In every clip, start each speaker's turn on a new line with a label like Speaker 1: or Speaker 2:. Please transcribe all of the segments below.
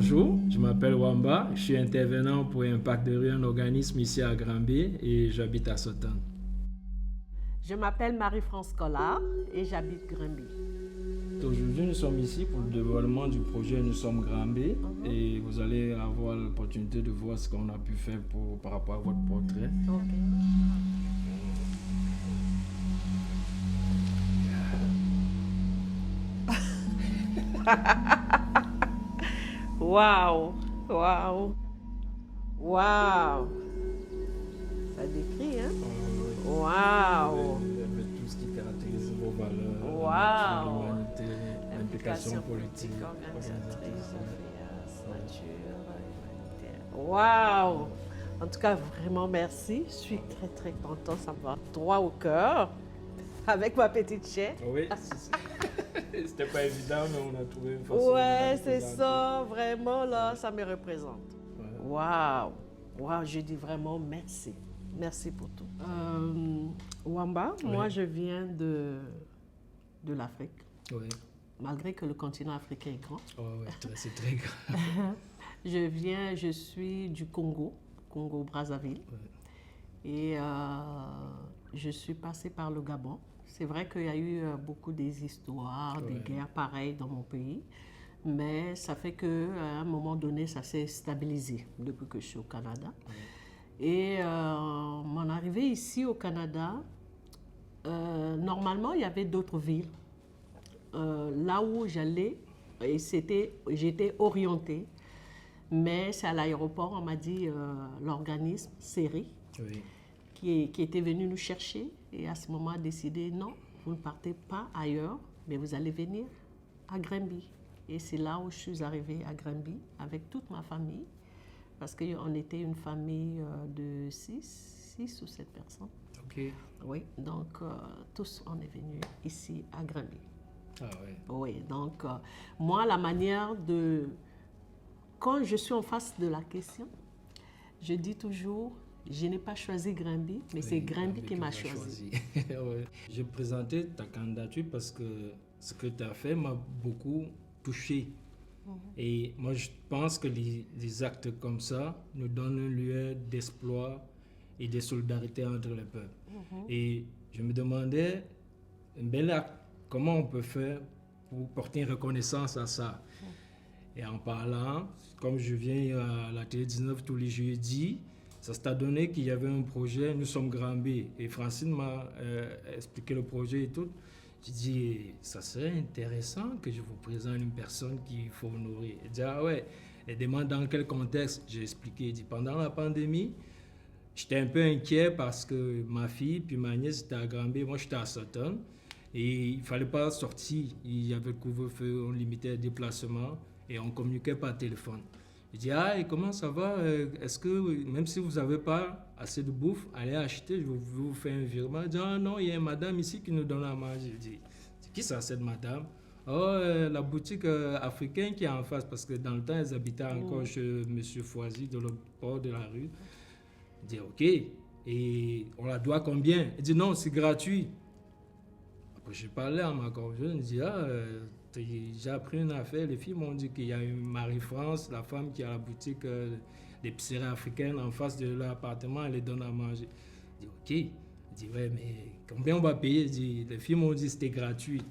Speaker 1: Bonjour, je m'appelle Wamba, je suis intervenant pour Impact de rue, un organisme ici à Granby et j'habite à Sutton.
Speaker 2: Je m'appelle Marie-France Collard et j'habite Granby.
Speaker 1: Aujourd'hui, nous sommes ici pour le dévoilement du projet Nous sommes Granby et vous allez avoir l'opportunité de voir ce qu'on a pu faire par rapport à votre portrait.
Speaker 2: Ok. Waouh, waouh, waouh. Ça décrit, hein? Waouh.
Speaker 1: Avec tout ce qui caractérise vos valeurs,
Speaker 2: Wow.
Speaker 1: l'humanité, l'implication politique,
Speaker 2: organisatrice, nature, humanitaire. Waouh! En tout cas, vraiment merci. Je suis très très contente. Ça me va droit au cœur. Avec ma petite chair.
Speaker 1: Oui, c'était pas évident, mais on a trouvé une façon.
Speaker 2: Ouais, c'est ça. Vraiment, là, ça me représente. Waouh! Waouh, je dis vraiment merci. Merci pour tout. Wamba, moi, je viens de l'Afrique.
Speaker 1: Oui.
Speaker 2: Malgré que le continent africain est grand.
Speaker 1: Oh, oui, c'est très grand.
Speaker 2: Je suis du Congo, Congo-Brazzaville.
Speaker 1: Ouais.
Speaker 2: Et je suis passée par le Gabon. C'est vrai qu'il y a eu beaucoup des histoires, des guerres pareilles dans mon pays. Mais ça fait qu'à un moment donné, ça s'est stabilisé depuis que je suis au Canada. Ouais. Et mon arrivée ici au Canada, normalement, il y avait d'autres villes. Là où j'allais, j'étais orientée. Mais c'est à l'aéroport, on m'a dit, l'organisme CERI, qui était venu nous chercher. Et à ce moment, a décidé, non, vous ne partez pas ailleurs, mais vous allez venir à Granby. Et c'est là où je suis arrivée à Granby avec toute ma famille, parce qu'on était une famille de 6 ou 7 personnes.
Speaker 1: Ok.
Speaker 2: Oui, donc tous, on est venus ici à Granby.
Speaker 1: Ah oui.
Speaker 2: Oui, donc moi, la manière de... Quand je suis en face de la question, je dis toujours, je n'ai pas choisi Granby, mais c'est Granby qui m'a choisi.
Speaker 1: Ouais. J'ai présenté ta candidature parce que ce que tu as fait m'a beaucoup touché. Et moi, je pense que les actes comme ça nous donnent un lieu d'exploit et de solidarité entre les peuples. Et je me demandais, comment on peut faire pour porter une reconnaissance à ça. Et en parlant, comme je viens à la Télé 19 tous les jeudis, ça s'est donné qu'il y avait un projet, Nous sommes Granby. Et Francine m'a expliqué le projet et tout. J'ai dit, ça serait intéressant que je vous présente une personne qu'il faut honorer. Elle dit, ah ouais. Elle demande dans quel contexte. J'ai expliqué. Elle dit, pendant la pandémie, j'étais un peu inquiet parce que ma fille puis ma nièce étaient à Granby, moi j'étais à Sutton. Et il ne fallait pas sortir. Il y avait le couvre-feu, on limitait les déplacements. Et on communiquait par téléphone. Je dis, ah, et comment ça va? Est-ce que, même si vous n'avez pas assez de bouffe, allez acheter, je vais vous faire un virement. Je dis, ah non, il y a une madame ici qui nous donne à manger. Je dis, c'est qui ça, cette madame? Oh, la boutique africaine qui est en face, parce que dans le temps, elles habitaient encore chez M. Foisy, de l'autre bord de la rue. Je dis, ok, et on la doit combien? Elle dit, non, c'est gratuit. Après, je parlais à ma conjointe, je dis, ah, j'ai appris une affaire, les filles m'ont dit qu'il y a une Marie-France, la femme qui a la boutique d'épicerie africaine en face de l'appartement, elle les donne à manger. Je dis, ok. Je dis, ouais, mais combien on va payer? Je dis, les filles m'ont dit que c'était gratuit.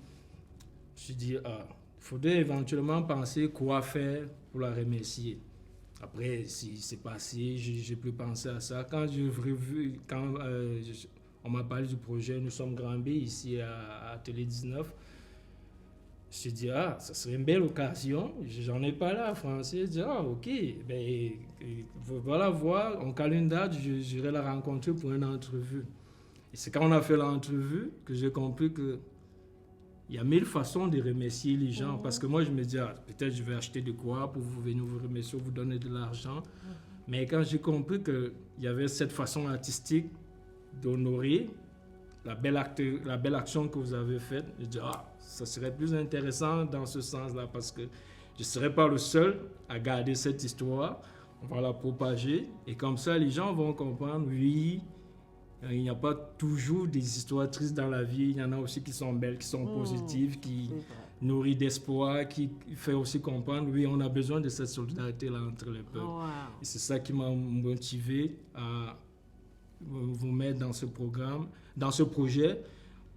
Speaker 1: Je dis, ah, il faudrait éventuellement penser quoi faire pour la remercier. Après, si c'est passé, j'ai plus pensé à ça. Quand j'ai revu, on m'a parlé du projet Nous sommes Granby ici à Télé 19, je me suis dit, ah, ça serait une belle occasion. J'en ai parlé à Francis. Je dis, ah, ok, ben, voilà, voir, on cale une date, j'irai la rencontrer pour une entrevue. Et c'est quand on a fait l'entrevue que j'ai compris que il y a 1000 façons de remercier les gens. Parce que moi, je me dis, ah, peut-être je vais acheter de quoi pour vous venir vous remercier, vous donner de l'argent. Mais quand j'ai compris qu'il y avait cette façon artistique d'honorer la belle action que vous avez faite, je dis, ah, ça serait plus intéressant dans ce sens-là parce que je ne serai pas le seul à garder cette histoire. On va la propager et comme ça, les gens vont comprendre, oui, Il n'y a pas toujours des histoires tristes dans la vie. Il y en a aussi qui sont belles, qui sont positives, qui nourrissent d'espoir, qui fait aussi comprendre, oui, on a besoin de cette solidarité-là entre les peuples.
Speaker 2: Wow.
Speaker 1: Et c'est ça qui m'a motivé à vous mettre dans ce programme, dans ce projet,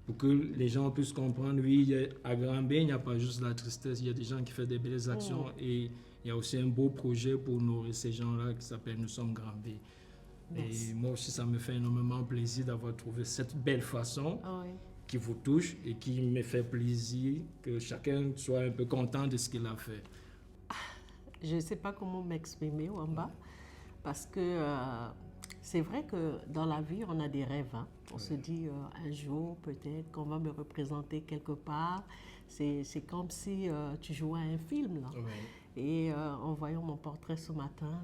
Speaker 1: pour que les gens puissent comprendre, oui, à Granby, il n'y a pas juste la tristesse, il y a des gens qui font des belles actions et il y a aussi un beau projet pour nourrir ces gens-là qui s'appelle Nous sommes Granby. Et moi aussi, ça me fait énormément plaisir d'avoir trouvé cette belle façon qui vous touche et qui me fait plaisir que chacun soit un peu content de ce qu'il a fait.
Speaker 2: Je ne sais pas comment m'exprimer, Wamba, parce que c'est vrai que dans la vie, on a des rêves. Hein. On se dit un jour, peut-être, qu'on va me représenter quelque part. C'est comme si tu jouais à un film, là. Et en voyant mon portrait ce matin,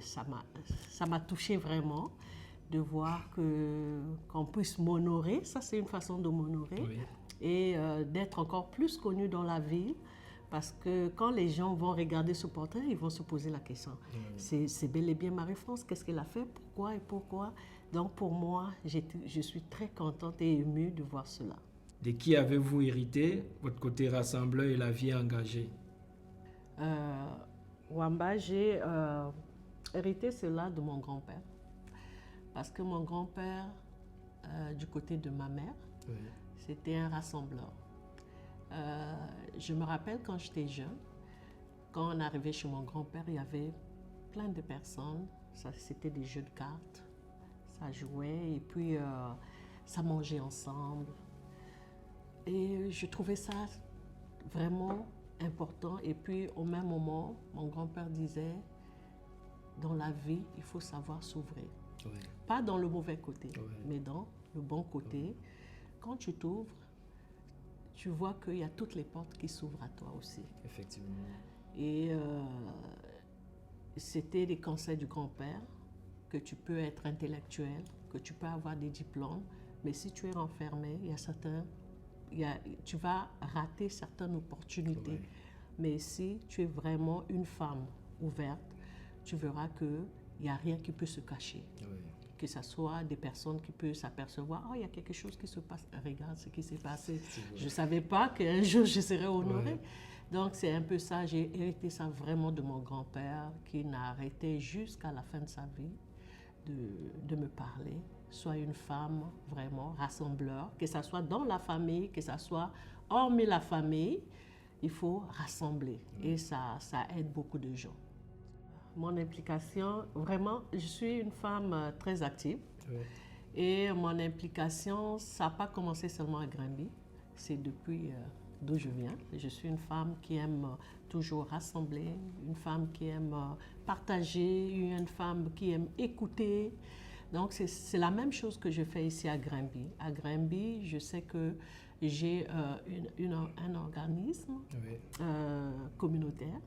Speaker 2: ça m'a touché vraiment de voir qu'on puisse m'honorer. Ça, c'est une façon de m'honorer. Et d'être encore plus connue dans la ville. Parce que quand les gens vont regarder ce portrait, ils vont se poser la question. C'est bel et bien Marie-France, qu'est-ce qu'elle a fait, pourquoi et pourquoi. Donc pour moi, je suis très contente et émue de voir cela.
Speaker 1: De qui avez-vous hérité votre côté rassembleur et la vie engagée?
Speaker 2: Wamba, j'ai hérité cela de mon grand-père. Parce que mon grand-père, du côté de ma mère, c'était un rassembleur. Je me rappelle quand j'étais jeune, quand on arrivait chez mon grand-père, il y avait plein de personnes. C'était des jeux de cartes, ça jouait et puis ça mangeait ensemble. Et je trouvais ça vraiment important. Et puis au même moment, mon grand-père disait, dans la vie, il faut savoir s'ouvrir. Pas dans le mauvais côté, mais dans le bon côté. Quand tu t'ouvres, tu vois qu'il y a toutes les portes qui s'ouvrent à toi aussi.
Speaker 1: Effectivement.
Speaker 2: Et c'était les conseils du grand-père, que tu peux être intellectuel, que tu peux avoir des diplômes, mais si tu es renfermé, tu vas rater certaines opportunités. Mais si tu es vraiment une femme ouverte, tu verras qu'il n'y a rien qui peut se cacher. Que ce soit des personnes qui peuvent s'apercevoir, il y a quelque chose qui se passe, regarde ce qui s'est passé. Je ne savais pas qu'un jour je serais honorée. Donc c'est un peu ça, j'ai hérité ça vraiment de mon grand-père qui n'a arrêté jusqu'à la fin de sa vie de me parler. Sois une femme vraiment rassembleur, que ce soit dans la famille, que ce soit hormis la famille, il faut rassembler et ça aide beaucoup de gens. Mon implication, vraiment, je suis une femme très active. Et mon implication, ça n'a pas commencé seulement à Granby, c'est depuis d'où je viens. Je suis une femme qui aime toujours rassembler, une femme qui aime partager, une femme qui aime écouter. Donc c'est la même chose que je fais ici à Granby. À Granby, je sais que j'ai un organisme communautaire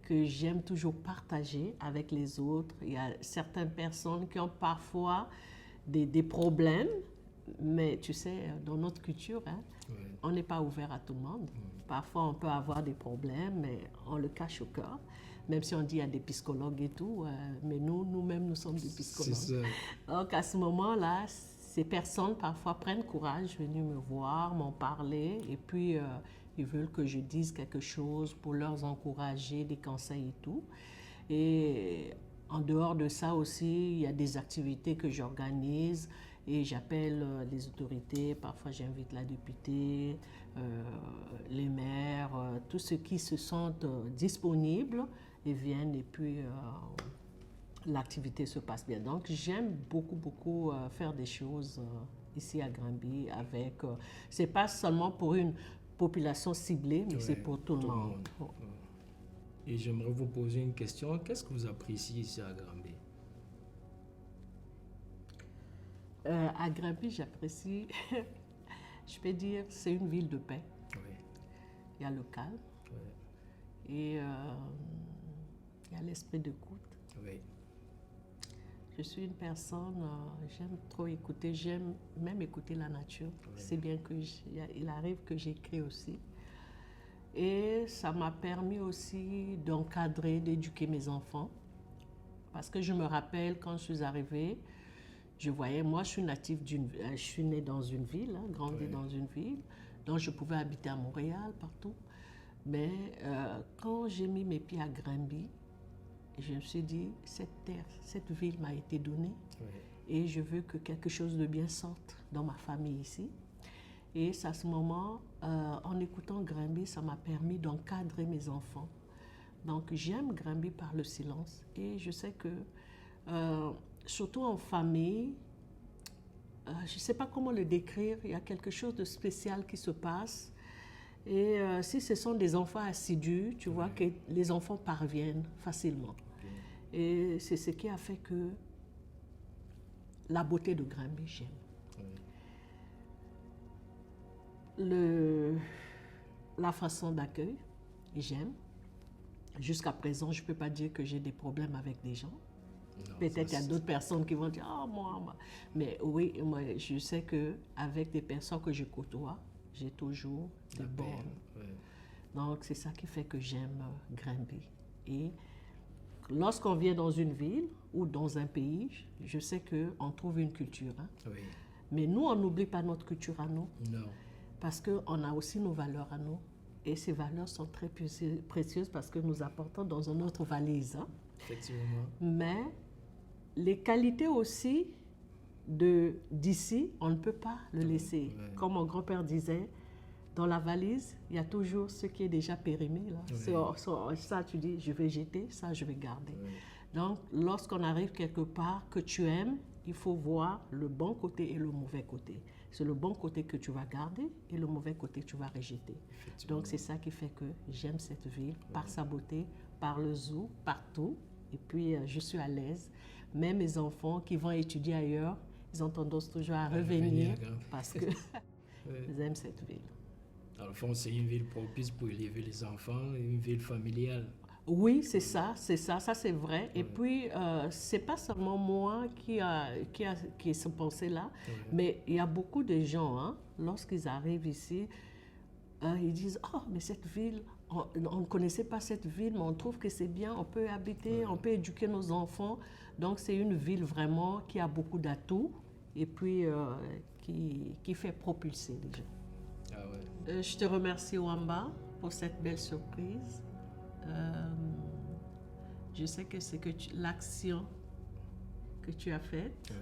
Speaker 2: que j'aime toujours partager avec les autres. Il y a certaines personnes qui ont parfois des problèmes, mais tu sais, dans notre culture, on n'est pas ouvert à tout le monde. Parfois, on peut avoir des problèmes, mais on le cache au cœur. Même si on dit qu'il y a des psychologues et tout, mais nous-mêmes, nous sommes des psychologues. Donc, à ce moment-là, ces personnes, parfois, prennent courage, venir me voir, m'en parler, et puis ils veulent que je dise quelque chose pour leur encourager, des conseils et tout. Et en dehors de ça aussi, il y a des activités que j'organise et j'appelle les autorités. Parfois, j'invite la députée, les maires, tous ceux qui se sentent disponibles et viennent et puis l'activité se passe bien. Donc, j'aime beaucoup faire des choses ici à Granby avec... c'est pas seulement pour une population ciblée, mais c'est pour tout le monde.
Speaker 1: Et j'aimerais vous poser une question. Qu'est-ce que vous appréciez ici à Granby?
Speaker 2: À Granby, j'apprécie, je peux dire, c'est une ville de paix. Il y a le calme et il y a l'esprit d'écoute. Je suis une personne, j'aime trop écouter, j'aime même écouter la nature. C'est bien qu'il arrive que j'écris aussi. Et ça m'a permis aussi d'encadrer, d'éduquer mes enfants. Parce que je me rappelle, quand je suis arrivée, je voyais, moi je suis native je suis née dans une ville, hein, grandi dans une ville, donc je pouvais habiter à Montréal, partout. Mais quand j'ai mis mes pieds à Granby, je me suis dit, cette terre, cette ville m'a été donnée et je veux que quelque chose de bien sorte dans ma famille ici. Et c'est à ce moment, en écoutant Granby, ça m'a permis d'encadrer mes enfants. Donc j'aime Granby par le silence et je sais que, surtout en famille, je ne sais pas comment le décrire, il y a quelque chose de spécial qui se passe. Et si ce sont des enfants assidus, tu vois que les enfants parviennent facilement. Et c'est ce qui a fait que la beauté de Granby, j'aime. La façon d'accueil, j'aime. Jusqu'à présent, je ne peux pas dire que j'ai des problèmes avec des gens. Peut-être il y a d'autres personnes qui vont dire « Ah, moi. » Mais oui, moi, je sais qu'avec des personnes que je côtoie, j'ai toujours des bornes. Donc, c'est ça qui fait que j'aime Granby. Et lorsqu'on vient dans une ville ou dans un pays, je sais qu'on trouve une culture. Hein. Mais nous, on n'oublie pas notre culture à nous.
Speaker 1: Non.
Speaker 2: Parce qu'on a aussi nos valeurs à nous. Et ces valeurs sont très précieuses parce que nous apportons dans une autre valise. Hein.
Speaker 1: Effectivement.
Speaker 2: Mais les qualités aussi d'ici, on ne peut pas le laisser. Comme mon grand-père disait, dans la valise, il y a toujours ce qui est déjà périmé. Là. Ça, tu dis, je vais jeter, ça, je vais garder. Donc, lorsqu'on arrive quelque part que tu aimes, il faut voir le bon côté et le mauvais côté. C'est le bon côté que tu vas garder et le mauvais côté que tu vas rejeter. Donc, c'est ça qui fait que j'aime cette ville, par sa beauté, par le zoo, partout. Et puis, je suis à l'aise. Même mes enfants qui vont étudier ailleurs, ils ont tendance toujours à revenir parce que ils aiment cette ville.
Speaker 1: Dans le fond, c'est une ville propice pour élever les enfants, une ville familiale.
Speaker 2: Oui, c'est ça, ça c'est vrai. Et puis, c'est pas seulement moi qui ai ce pensée-là, mais il y a beaucoup de gens, hein, lorsqu'ils arrivent ici, ils disent « Oh, mais cette ville, on ne connaissait pas cette ville, mais on trouve que c'est bien, on peut y habiter, on peut éduquer nos enfants. » Donc, c'est une ville vraiment qui a beaucoup d'atouts et puis qui fait propulser les gens. Je te remercie, Wamba, pour cette belle surprise. Je sais que c'est que l'action que tu as faite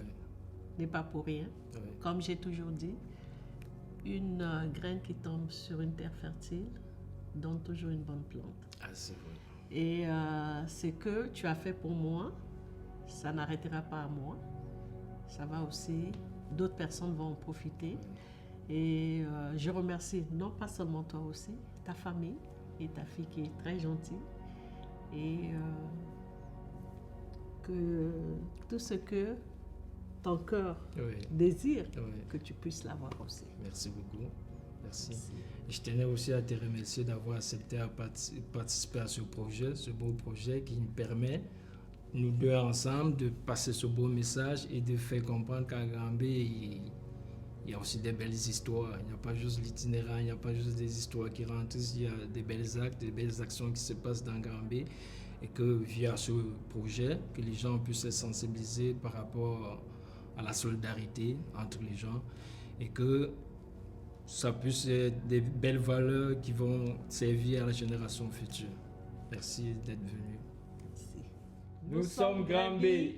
Speaker 2: n'est pas pour rien. Comme j'ai toujours dit, une graine qui tombe sur une terre fertile donne toujours une bonne plante.
Speaker 1: C'est vrai.
Speaker 2: Et ce que tu as fait pour moi, ça n'arrêtera pas à moi. Ça va aussi, d'autres personnes vont en profiter. Et je remercie non pas seulement toi aussi, ta famille et ta fille qui est très gentille. Et que tout ce que ton cœur désire, que tu puisses l'avoir aussi.
Speaker 1: Merci beaucoup. Merci. Je tenais aussi à te remercier d'avoir accepté à participer à ce projet, ce beau projet qui nous permet, nous deux ensemble, de passer ce beau message et de faire comprendre qu'à Granby, il y a aussi des belles histoires. Il n'y a pas juste l'itinérant, il n'y a pas juste des histoires qui rentrent. Il y a des belles actes, des belles actions qui se passent dans Granby. Et que via ce projet, que les gens puissent se sensibiliser par rapport à la solidarité entre les gens. Et que ça puisse être des belles valeurs qui vont servir à la génération future. Merci d'être venu.
Speaker 2: Merci.
Speaker 1: Nous sommes Granby.